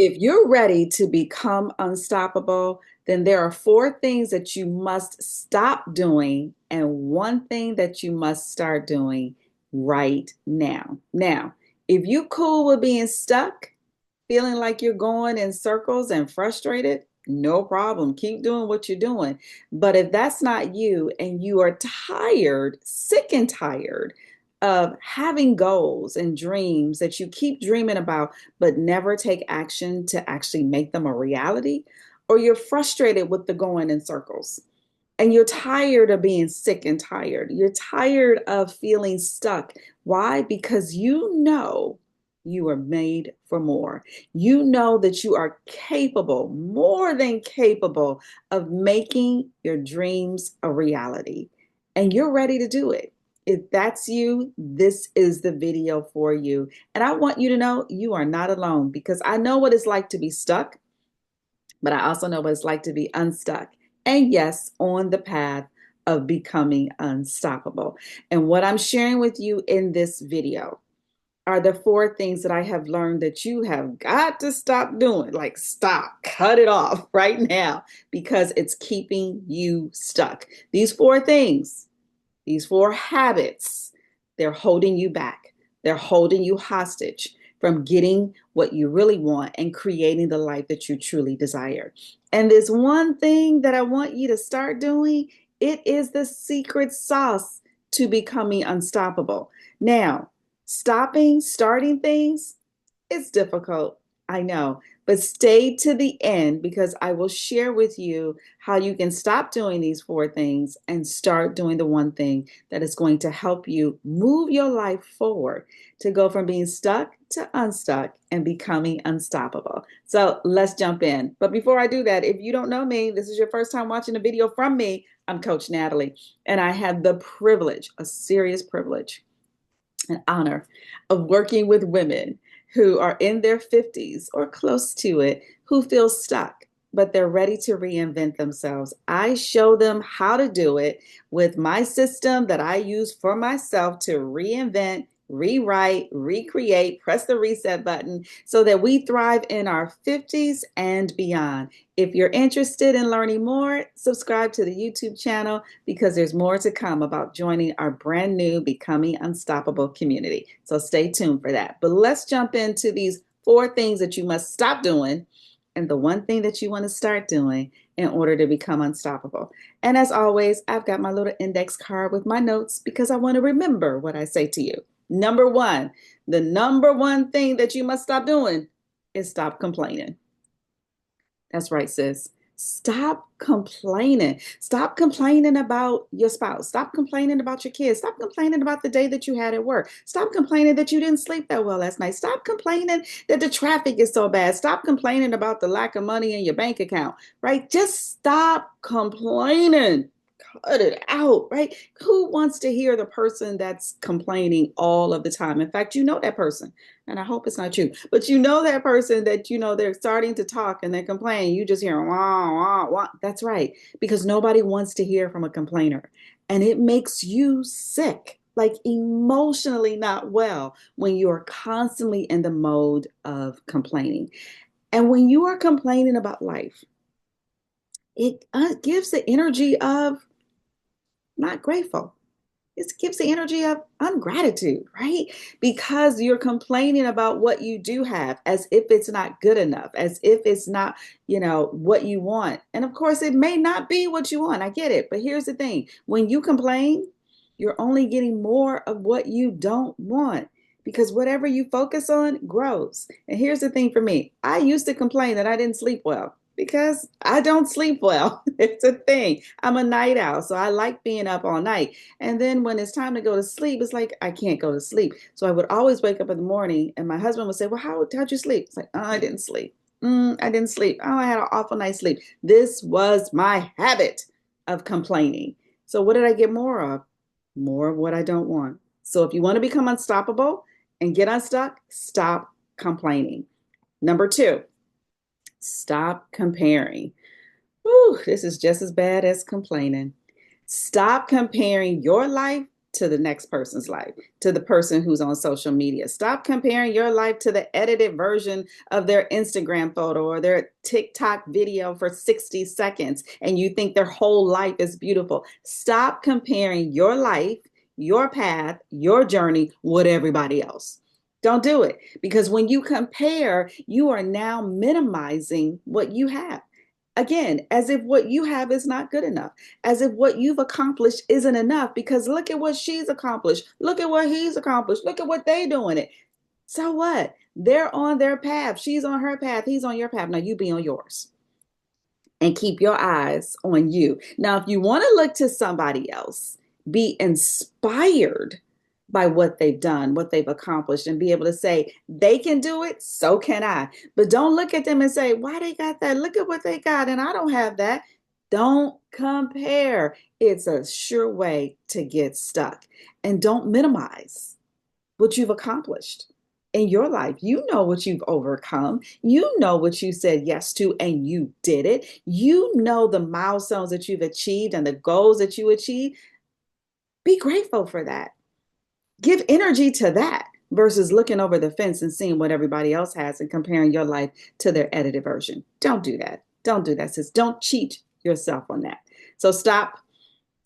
If you're ready to become unstoppable, then there are four things that you must stop doing and one thing that you must start doing right now. Now, if you cool with being stuck, feeling like you're going in circles and frustrated, no problem. Keep doing what you're doing. But if that's not you and you are tired, sick and tired of having goals and dreams that you keep dreaming about, but never take action to actually make them a reality, or you're frustrated with the going in circles and you're tired of being sick and tired, you're tired of feeling stuck. Why? Because you know you are made for more. You know that you are capable, more than capable, of making your dreams a reality. And you're ready to do it. If that's you, this is the video for you. And I want you to know you are not alone because I know what it's like to be stuck, but I also know what it's like to be unstuck. And yes, on the path of becoming unstoppable. And what I'm sharing with you in this video are the four things that I have learned that you have got to stop doing. Like, stop, cut it off right now because it's keeping you stuck. These four things, these four habits, they're holding you back. They're holding you hostage from getting what you really want and creating the life that you truly desire. And there's one thing that I want you to start doing. It is the secret sauce to becoming unstoppable. Now, starting things, it's difficult. I know, but stay to the end because I will share with you how you can stop doing these four things and start doing the one thing that is going to help you move your life forward to go from being stuck to unstuck and becoming unstoppable. So let's jump in. But before I do that, if you don't know me, this is your first time watching a video from me, I'm Coach Natalie, and I have the privilege, a serious privilege, an honor of working with women who are in their 50s or close to it, who feel stuck, but they're ready to reinvent themselves. I show them how to do it with my system that I use for myself to reinvent, rewrite, recreate, press the reset button so that we thrive in our 50s and beyond. If you're interested in learning more, subscribe to the YouTube channel because there's more to come about joining our brand new Becoming Unstoppable community. So stay tuned for that. But let's jump into these four things that you must stop doing and the one thing that you want to start doing in order to become unstoppable. And as always, I've got my little index card with my notes because I want to remember what I say to you. Number one, the number one thing that you must stop doing is stop complaining. That's right, sis. Stop complaining. Stop complaining about your spouse. Stop complaining about your kids. Stop complaining about the day that you had at work. Stop complaining that you didn't sleep that well last night. Stop complaining that the traffic is so bad. Stop complaining about the lack of money in your bank account, right? Just stop complaining. Cut it out, right? Who wants to hear the person that's complaining all of the time? In fact, you know that person, and I hope it's not you, but you know that person that they're starting to talk and they complain. You just hear wah, wah, wah. That's right, because nobody wants to hear from a complainer, and it makes you sick, like emotionally not well, when you are constantly in the mode of complaining. And when you are complaining about life, it gives the energy of not grateful. It gives the energy of ungratitude, right? Because you're complaining about what you do have as if it's not good enough, as if it's not, what you want. And of course, it may not be what you want. I get it. But here's the thing, when you complain, you're only getting more of what you don't want because whatever you focus on grows. And here's the thing for me, I used to complain that I didn't sleep well because I don't sleep well. It's a thing. I'm a night owl, so I like being up all night. And then when it's time to go to sleep, it's like I can't go to sleep. So I would always wake up in the morning and my husband would say, well, how'd you sleep? It's like, oh, I didn't sleep. I didn't sleep. Oh, I had an awful night's sleep. This was my habit of complaining. So what did I get more of? More of what I don't want. So if you want to become unstoppable and get unstuck, stop complaining. Number two, stop comparing. Whew, this is just as bad as complaining. Stop comparing your life to the next person's life, to the person who's on social media. Stop comparing your life to the edited version of their Instagram photo or their TikTok video for 60 seconds, and you think their whole life is beautiful. Stop comparing your life, your path, your journey with everybody else. Don't do it, because when you compare, you are now minimizing what you have. Again, as if what you have is not good enough, as if what you've accomplished isn't enough, because look at what she's accomplished. Look at what he's accomplished. Look at what they're doing it. So what? They're on their path. She's on her path. He's on your path. Now you be on yours and keep your eyes on you. Now, if you want to look to somebody else, be inspired by what they've done, what they've accomplished, and be able to say, they can do it, so can I. But don't look at them and say, why they got that? Look at what they got, and I don't have that. Don't compare. It's a sure way to get stuck. And don't minimize what you've accomplished in your life. You know what you've overcome. You know what you said yes to, and you did it. You know the milestones that you've achieved and the goals that you achieved. Be grateful for that. Give energy to that versus looking over the fence and seeing what everybody else has and comparing your life to their edited version. Don't do that. Don't do that, sis. Don't cheat yourself on that. So stop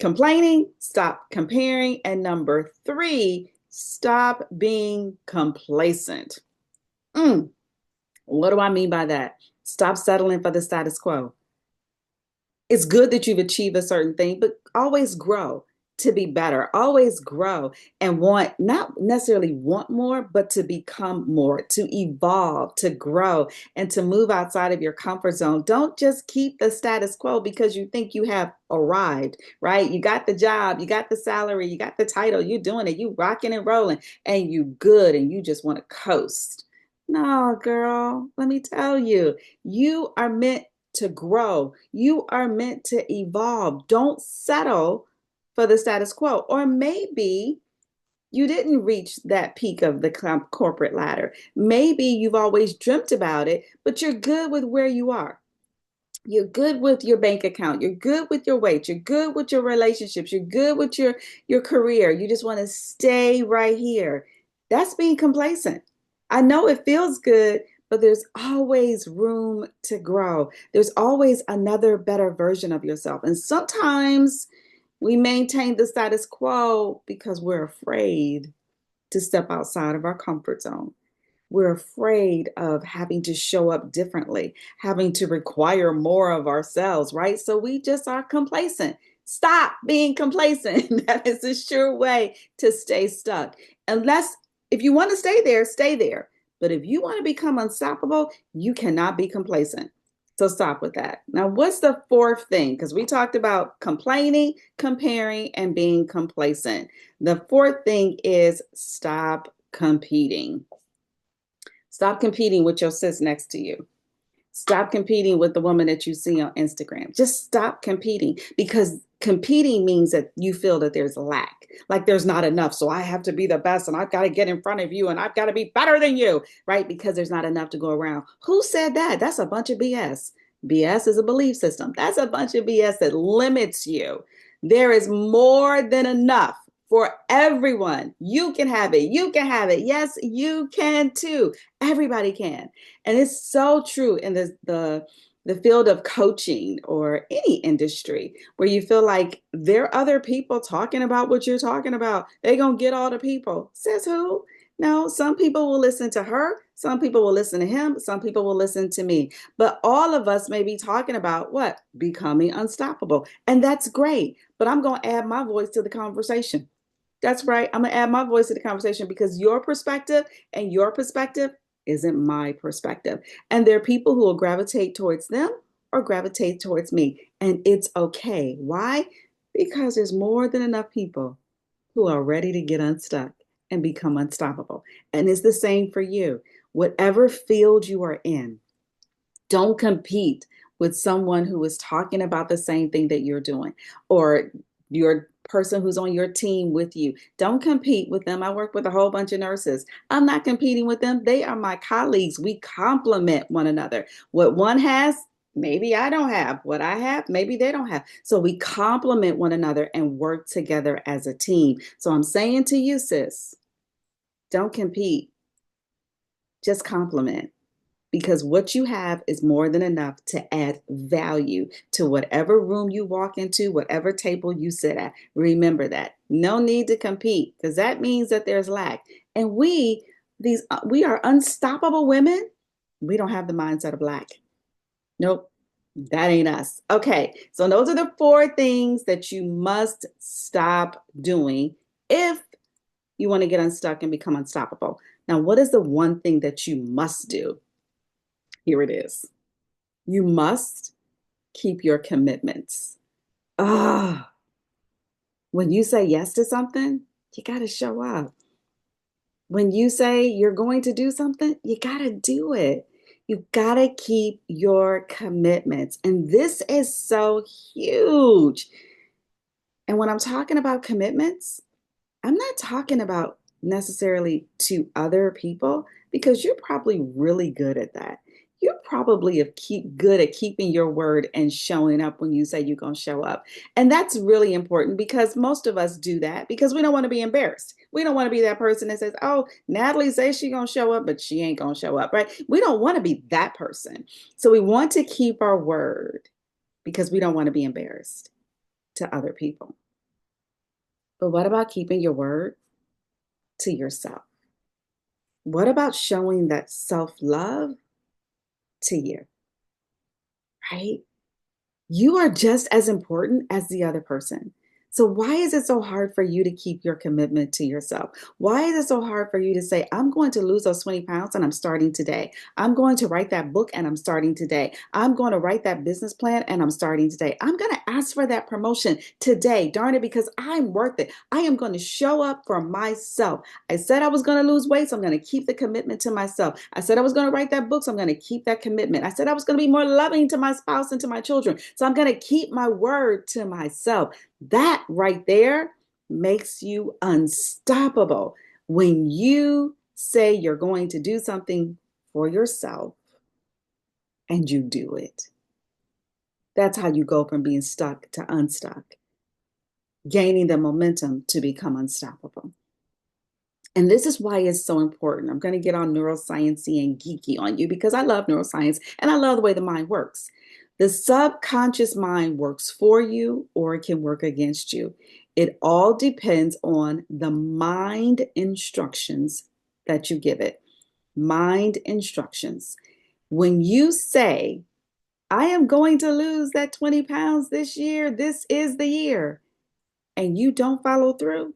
complaining, stop comparing. And number 3, stop being complacent. What do I mean by that? Stop settling for the status quo. It's good that you've achieved a certain thing, but always grow to be better. Always grow and want, not necessarily want more, but to become more, to evolve, to grow, and to move outside of your comfort zone. Don't just keep the status quo because you think you have arrived, right? You got the job, you got the salary, you got the title, you're doing it, you rocking and rolling, and you good, and you just want to coast. No, girl, let me tell you, you are meant to grow. You are meant to evolve. Don't settle for the status quo. Or maybe you didn't reach that peak of the corporate ladder. Maybe you've always dreamt about it, but you're good with where you are. You're good with your bank account. You're good with your weight. You're good with your relationships. You're good with your career. You just want to stay right here. That's being complacent. I know it feels good, but there's always room to grow. There's always another better version of yourself. And sometimes we maintain the status quo because we're afraid to step outside of our comfort zone. We're afraid of having to show up differently, having to require more of ourselves, right? So we just are complacent. Stop being complacent. That is a sure way to stay stuck. Unless, if you want to stay there, stay there. But if you want to become unstoppable, you cannot be complacent. So stop with that. Now, what's the 4th thing? Because we talked about complaining, comparing, and being complacent. The 4th thing is stop competing. Stop competing with your sis next to you. Stop competing with the woman that you see on Instagram. Just stop competing, because competing means that you feel that there's a lack, like there's not enough. So I have to be the best and I've got to get in front of you and I've got to be better than you, right? Because there's not enough to go around. Who said that? That's a bunch of BS. BS is a belief system. That's a bunch of BS that limits you. There is more than enough for everyone. You can have it. You can have it. Yes, you can too. Everybody can. And it's so true in the field of coaching or any industry where you feel like there are other people talking about what you're talking about. They're going to get all the people. Says who? No, some people will listen to her. Some people will listen to him. Some people will listen to me. But all of us may be talking about what? Becoming unstoppable. And that's great. But I'm going to add my voice to the conversation. That's right. I'm going to add my voice to the conversation, because your perspective and your perspective isn't my perspective. And there are people who will gravitate towards them or gravitate towards me. And it's okay. Why? Because there's more than enough people who are ready to get unstuck and become unstoppable. And it's the same for you. Whatever field you are in, don't compete with someone who is talking about the same thing that you're doing, or your person who's on your team with you. Don't compete with them. I work with a whole bunch of nurses. I'm not competing with them. They are my colleagues. We complement one another. What one has, Maybe I don't have what I have. Maybe they don't have. So we complement one another and work together as a team. So I'm saying to you, sis, don't compete, just complement. Because what you have is more than enough to add value to whatever room you walk into, whatever table you sit at. Remember that. No need to compete because that means that there's lack. And we are unstoppable women. We don't have the mindset of lack. Nope. That ain't us. Okay. So those are the 4 things that you must stop doing if you want to get unstuck and become unstoppable. Now, what is the one thing that you must do? Here it is. You must keep your commitments. Ah, when you say yes to something, you got to show up. When you say you're going to do something, you got to do it. You got to keep your commitments. And this is so huge. And when I'm talking about commitments, I'm not talking about necessarily to other people because you're probably really good at that. You're probably good at keeping your word and showing up when you say you're going to show up. And that's really important because most of us do that because we don't want to be embarrassed. We don't want to be that person that says, oh, Natalie says she's going to show up, but she ain't going to show up, right? We don't want to be that person. So we want to keep our word because we don't want to be embarrassed to other people. But what about keeping your word to yourself? What about showing that self-love to you, right? You are just as important as the other person. So why is it so hard for you to keep your commitment to yourself? Why is it so hard for you to say, I'm going to lose those 20 pounds and I'm starting today. I'm going to write that book and I'm starting today. I'm going to write that business plan and I'm starting today. I'm going to ask for that promotion today, darn it, because I'm worth it. I am going to show up for myself. I said I was going to lose weight, so I'm going to keep the commitment to myself. I said I was going to write that book, so I'm going to keep that commitment. I said I was going to be more loving to my spouse and to my children, so I'm going to keep my word to myself. That right there makes you unstoppable. When you say you're going to do something for yourself and you do it. That's how you go from being stuck to unstuck, gaining the momentum to become unstoppable. And this is why it's so important. I'm going to get on neuroscience and geeky on you because I love neuroscience and I love the way the mind works. The subconscious mind works for you or it can work against you. It all depends on the mind instructions that you give it. Mind instructions. When you say, I am going to lose that 20 pounds this year, this is the year, and you don't follow through,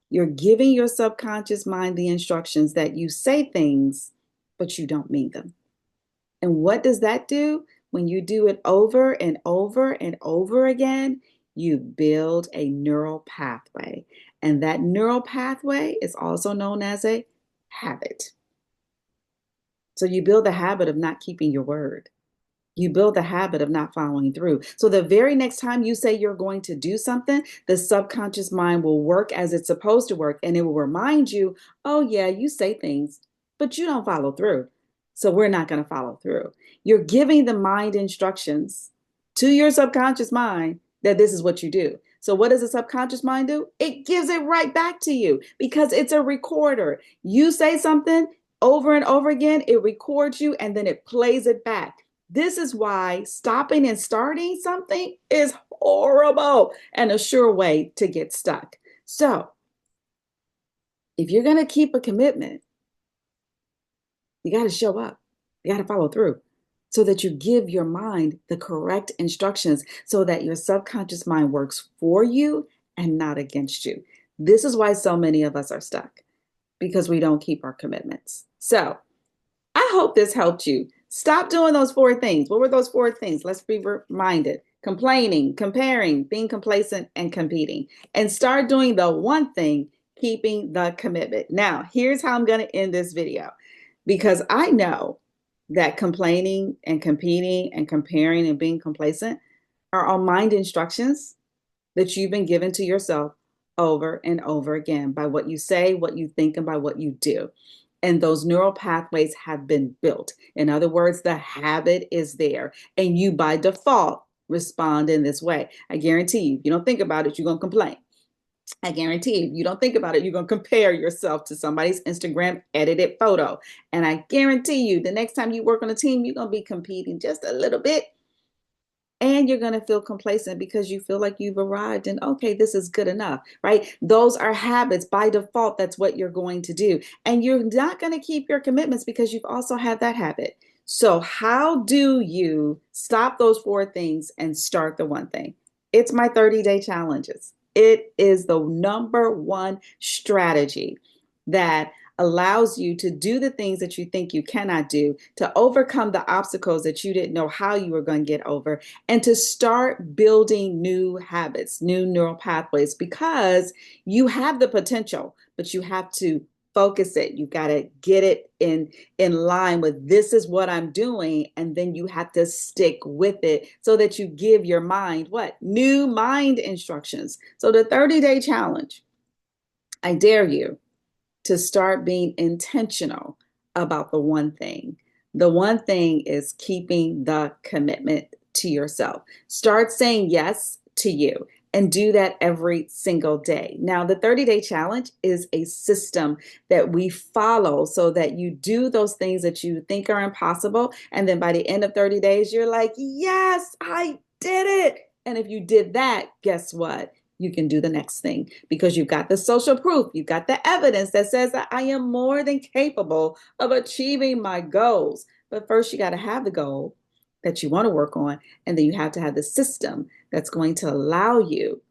you're giving your subconscious mind the instructions that you say things, but you don't mean them. And what does that do? When you do it over and over and over again, you build a neural pathway. And that neural pathway is also known as a habit. So you build the habit of not keeping your word. You build the habit of not following through. So the very next time you say you're going to do something, the subconscious mind will work as it's supposed to work. And it will remind you, oh, yeah, you say things, but you don't follow through. So we're not going to follow through. You're giving the mind instructions to your subconscious mind that this is what you do. So what does the subconscious mind do? It gives it right back to you because it's a recorder. You say something over and over again, it records you and then it plays it back. This is why stopping and starting something is horrible and a sure way to get stuck. So if you're going to keep a commitment, you got to show up. You got to follow through so that you give your mind the correct instructions so that your subconscious mind works for you and not against you. This is why so many of us are stuck because we don't keep our commitments. So I hope this helped you. Stop doing those 4 things. What were those 4 things? Let's be reminded. Complaining, comparing, being complacent, and competing. And start doing the one thing, keeping the commitment. Now, here's how I'm going to end this video. Because I know that complaining and competing and comparing and being complacent are all mind instructions that you've been given to yourself over and over again by what you say, what you think, and by what you do. and those neural pathways have been built. In other words, the habit is there, and you by default respond in this way. I guarantee you, if you don't think about it, you're going to complain. I guarantee you don't think about it, you're going to compare yourself to somebody's Instagram edited photo. And I guarantee you, the next time you work on a team, you're going to be competing just a little bit. And you're going to feel complacent because you feel like you've arrived and okay, this is good enough, right? Those are habits by default. That's what you're going to do. And you're not going to keep your commitments because you've also had that habit. So, how do you stop those four things and start the one thing? It's my 30-day challenges. It is the number one strategy that allows you to do the things that you think you cannot do, to overcome the obstacles that you didn't know how you were going to get over, and to start building new habits, new neural pathways, because you have the potential, but you have to focus it. You got to get it in line with this is what I'm doing, and then you have to stick with it so that you give your mind what? New mind instructions. So the 30-day challenge, I dare you to start being intentional about the one thing. The one thing is keeping the commitment to yourself. Start saying yes to you and do that every single day. Now, the 30-day challenge is a system that we follow so that you do those things that you think are impossible. And then by the end of 30 days, you're like, yes, I did it. And if you did that, guess what? You can do the next thing because you've got the social proof. You've got the evidence that says that I am more than capable of achieving my goals. But first, you got to have the goal that you want to work on. And then you have to have the system that's going to allow you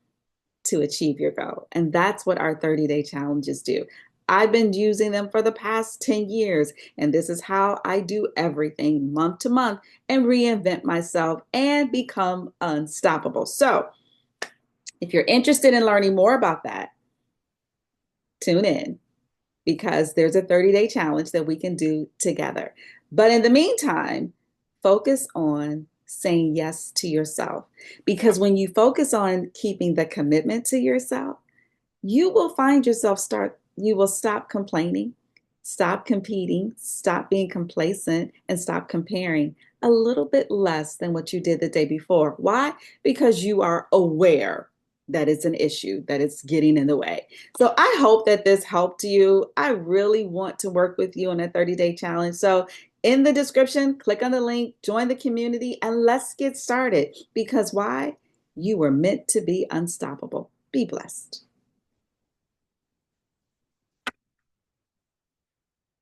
to achieve your goal. And that's what our 30-day challenges do. I've been using them for the past 10 years, and this is how I do everything month to month and reinvent myself and become unstoppable. So, if you're interested in learning more about that, tune in because there's a 30-day challenge that we can do together. But in the meantime, focus on saying yes to yourself because when you focus on keeping the commitment to yourself, you will find yourself you will stop complaining, stop competing, stop being complacent, and stop comparing a little bit less than what you did the day before. Why? Because you are aware that it's an issue, that it's getting in the way. So I hope that this helped you. I really want to work with you on a 30-day challenge. So in the description, click on the link, join the community, and let's get started. Because why? You were meant to be unstoppable. Be blessed.